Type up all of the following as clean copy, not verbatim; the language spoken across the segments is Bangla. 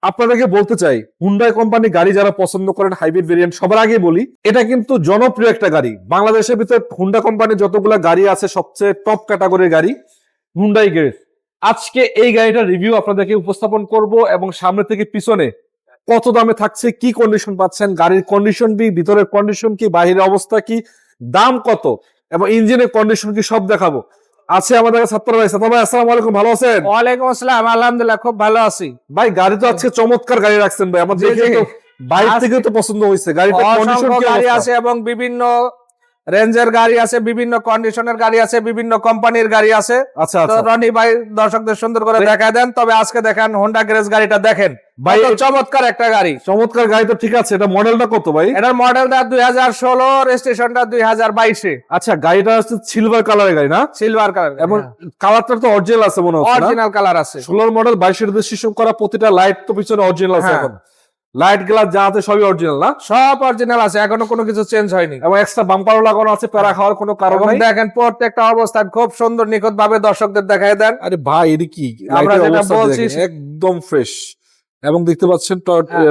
আপনাদেরকে বলতে চাই, হুন্ডাই কোম্পানি গাড়ি যারা পছন্দ করেন হাইব্রিড ভেরিয়েন্ট, সবার আগে বলি এটা কিন্তু জনপ্রিয় একটা গাড়ি। বাংলাদেশের ভিতরে হুন্ডা কোম্পানির যতগুলা গাড়ি আছে সবচেয়ে টপ ক্যাটাগরির গাড়ি হুন্ডাই গ্রেস। আজকে এই গাড়িটার রিভিউ আপনাদেরকে উপস্থাপন করব এবং সামনে থেকে পিছনে কত দামে থাকছে, কি কন্ডিশন পাচ্ছেন, গাড়ির কন্ডিশন কি, ভিতরের কন্ডিশন কি, বাহিরের অবস্থা কি, দাম কত এবং ইঞ্জিনের কন্ডিশন কি সব দেখাবো। আছে আমাদের ছাত্র ভাই। ছাত্র ভাই আসসালামু আলাইকুম, ভালো আছেন? ওয়ালাইকুম আসসালাম, আলহামদুলিল্লাহ খুব ভালো আছি ভাই গাড়ি তো আজকে চমৎকার গাড়ি রাখছেন ভাই, আমার দেখে তো বাইরে থেকে তো পছন্দ হয়েছে। গাড়িটার কন্ডিশন কি গাড়ি অবস্থা? আছে এবং বিভিন্ন রেঞ্জের গাড়ি আছে, বিভিন্ন কন্ডিশনের গাড়ি আছে, বিভিন্ন কোম্পানির গাড়ি আছে। আচ্ছা তো আচ্ছা রনি ভাই দর্শকদের সুন্দর করে দেখায় দেন। তবে আজকে দেখেন হোন্ডা গ্রেস গাড়িটা দেখেন ভাই, ভাই, চমৎকার একটা গাড়ি। চমৎকার গাড়ি তো ঠিক আছে, এটা মডেলটা কত ভাই? এটার মডেলটা 2016, রেজিস্ট্রেশনটা 2022 আচ্ছা, গাড়িটা হচ্ছে সিলভার কালারের গাড়ি না? সিলভার কালার এবং কালারটা তো অরিজিনাল আছে মনে হচ্ছে না? অরিজিনাল কালার আছে। 16 মডেল 22 রেজিস্ট্রেশন করা, প্রতিটা লাইট তো পিছনে অরিজিনাল আছে। হ্যাঁ। এখন লাইট গ্লাস যা আছে সবই অরিজিনাল না? সব অরিজিনাল আছে, এখনো কোনো কিছু চেঞ্জ হয়নি। এবং এক্সট্রা বাম্পারও লাগানো আছে, প্যারা খাওয়ার কোনো কারণ এবং নাই। দেখেন প্রত্যেকটা অবস্থান খুব সুন্দর নিখুঁত ভাবে দর্শকদের দেখায় দেন। আরে ভাই এটা কি, আমরা লাইটের যেটা অবস্থা বলছি দেখেন, একদম ফ্রেশ। এবং দেখতে পাচ্ছেন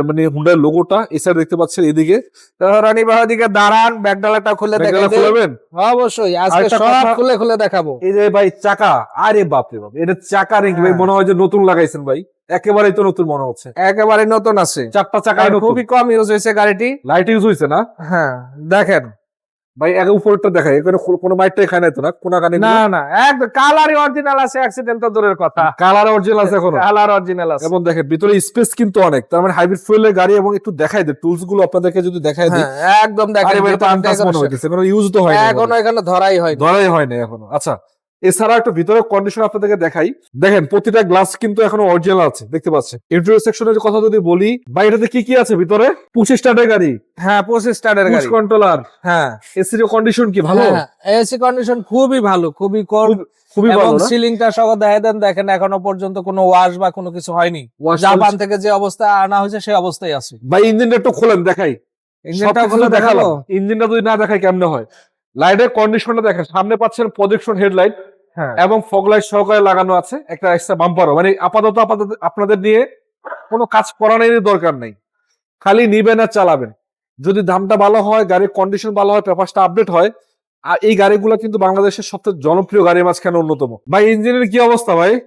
মানে হুন্ডার লোগোটা এছাড়া দেখতে পাচ্ছেন এদিকে। তো রনি ভাই দিকে দাঁড়ান, ব্যাকডালাটা খুলে ব্যাকডালা দেখাই খুলবেন? অবশ্যই আজকে আরেকটা সব কথা- খুলে খুলে দেখাবো। এই যে ভাই চাকা, আরে বাপরে বাপ, এটা চাকা নাকি ভাই? হ্যাঁ। মনে হয় যে নতুন লাগাইছেন ভাই, একেবারেই তো নতুন মনে হচ্ছে। একেবারে নতুন আছে, চারটা চাকা আর খুবই কম ইউজ হয়েছে গাড়িটি। লাইট ইউজ হয়েছে না হ্যাঁ দেখেন, ভাই? আগে উপরটা দেখায়, এখানে কোনো মাইটটাই খায় নাই তো না? কোনা কানে না না একদম কালারই অরিজিনাল আছে, অ্যাক্সিডেন্ট তো দূরের কথা, কালার অরিজিনাল আছে এখনো। কালার অরিজিনাল আছে। এবং দেখেন ভিতরে স্পেস কিন্তু অনেক, তার মানে হাইব্রিড ফুয়েলের গাড়ি। এবং একটু দেখাই দেয় টুলস গুলো আপনাদেরকে, যদি দেখাই দিই। হ্যাঁ একদম দেখেন, আরে ভাই, এটা আনটাচ মনে হইতেছে, কোনো ইউজ তো হয় না, এখনো এখানে ধরাই হয়নি। ধরাই হয় না এখনো। আচ্ছা, এছাড়া একটু ভিতরের কন্ডিশন আপনাদেরকে দেখাই। দেখেন প্রতিটা গ্লাস কিন্তু এখনো অরিজিনাল আছে, দেখতে পাচ্ছেন। ইন্টেরিয়র সেকশনের কথা যদি বলি, বা এটাতে কি কি আছে ভিতরে? 25 স্টার্টের গাড়ি, হ্যাঁ 25 স্টারের পুশ গাড়ি। কন্ট্রোলার, হ্যাঁ এসির কন্ডিশন কি ভালো? এসি কন্ডিশন খুবই ভালো, খুবই কম। খুবই এবং ভালো না? সিলিংটা সহ দেখাই দেন, দেখেন এখনো পর্যন্ত কোনো ওয়াশ বা কোনো কিছু হয়নি। Wash জাপান থেকে যে অবস্থা আনা হয়েছে সেই অবস্থায় আছে। ভাই ইঞ্জিনটা একটু খোলেন দেখাই। ইঞ্জিনটা সবকিছু খুলে দেখালাম, দেখাবো। ইঞ্জিনটা যদি না দেখাই কেমনে হয়? লাইটের কন্ডিশনটা দেখেন, সামনে পাচ্ছেন প্রজেকশন হেডলাইট হ্যাঁ এবং ফগ লাইট সহকারে লাগানো আছে, একটা এক্সট্রা বাম্পারও। মানে আপাতত আপনাদের নিয়ে কোনো কাজ করানোর দরকার নেই, খালি নিবেন আর চালাবেন। যদি দামটা ভালো হয়, গাড়ির কন্ডিশন ভালো হয়, পেপারসটা আপডেট হয়, আর এই গাড়িগুলো কিন্তু বাংলাদেশের সবচেয়ে জনপ্রিয় গাড়ির মাঝখানে অন্যতম। ভাই ইঞ্জিনের কি অবস্থা ভাই?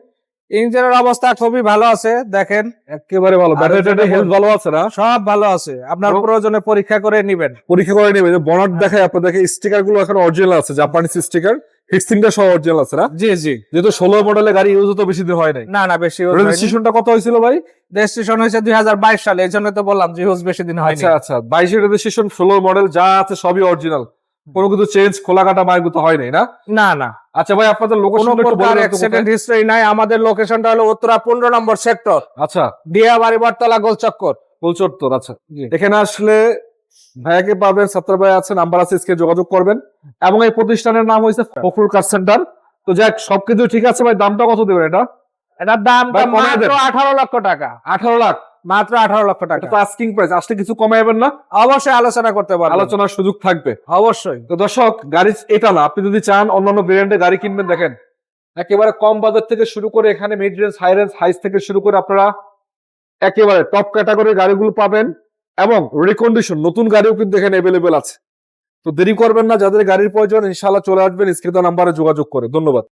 ইঞ্জিনের অবস্থা খুবই ভালো আছে, দেখেন একেবারে ভালো। আর ব্যাটারি যেটা হেলথ ভালো আছে না? সব ভালো আছে। আপনার এবং- প্রয়োজনে পরীক্ষা করে নিবেন। পরীক্ষা করে নেবে। বনাট দেখায় আপনাদেরকে, স্টিকার গুলো এখন অরিজিনাল আছে, জাপানিজ স্টিকার, ফিক্সিংটা সহ অরিজিনাল আছে না? জি জি, যেহেতু 16 মডেলের গাড়ি, ইউজ তো বেশি দিন হয় নাই। না না বেশি রেজিস্ট্রেশনটা কত হয়েছিল ভাই? রেজিস্ট্রেশন হয়েছে 2022 সালে, এই জন্য তো বললাম যে ইউজ বেশি দিন হয়নি। আচ্ছা আচ্ছা, 22 রেজিস্ট্রেশন, 16 মডেল, যা আছে সবই অরিজিনাল, কোনো কিছু চেঞ্জ খোলা কাটা মার্গু তো হয় নাই না? না না আচ্ছা ভাই, আপনাদের কোনো লোকেশনটা একটু প্রকার বলে দেন তো অ্যাক্সিডেন্ট কোথায়? হিস্ট্রি নাই। আমাদের লোকেশনটা হলো উত্তরা 15 নম্বর সেক্টর, আচ্ছা, ডিয়াবাড়ি বটতলা গোলচক্কর। ফুলচত্বর। আচ্ছা, এখানে আসলে ভাইয়াকে পাবেন, ছাত্র ভাই আছে, নাম্বার আছে, স্ক্রিনে যোগাযোগ করবেন। এবং এই প্রতিষ্ঠানের নাম হয়েছে ফখরুল কার সেন্টার। তো যাক, সবকিছু ঠিক আছে ভাই, দামটা কত দেবেন এটা? এটার দাম ভাই, কমায় মাত্র দেন। 18 লক্ষ টাকা, 18 লাখ? মাত্র 18 লক্ষ টাকা। এটা তো আস্কিং প্রাইস, আসলে কিছু কমাইবেন না? অবশ্যই আলোচনা করতে পারবেন, আলোচনার সুযোগ থাকবে অবশ্যই। তো। দর্শক, গাড়ি এটা না, আপনি যদি চান অন্যান্য ভেরিয়েন্টে গাড়ি কিনবেন, দেখেন একেবারে কম বাজার থেকে শুরু করে, এখানে মিড রেঞ্জ, হাই রেঞ্জ, হাইস থেকে শুরু করে আপনারা একেবারে টপ ক্যাটাগরির গাড়িগুলো পাবেন। এবং রিকন্ডিশন নতুন গাড়িও কিন্তু এখানে অ্যাভেলেবেল আছে। তো দেরি করবেন না, যাদের গাড়ির প্রয়োজন ইনশাআল্লাহ চলে আসবেন, স্ক্রিনে নাম্বারে যোগাযোগ করে। ধন্যবাদ।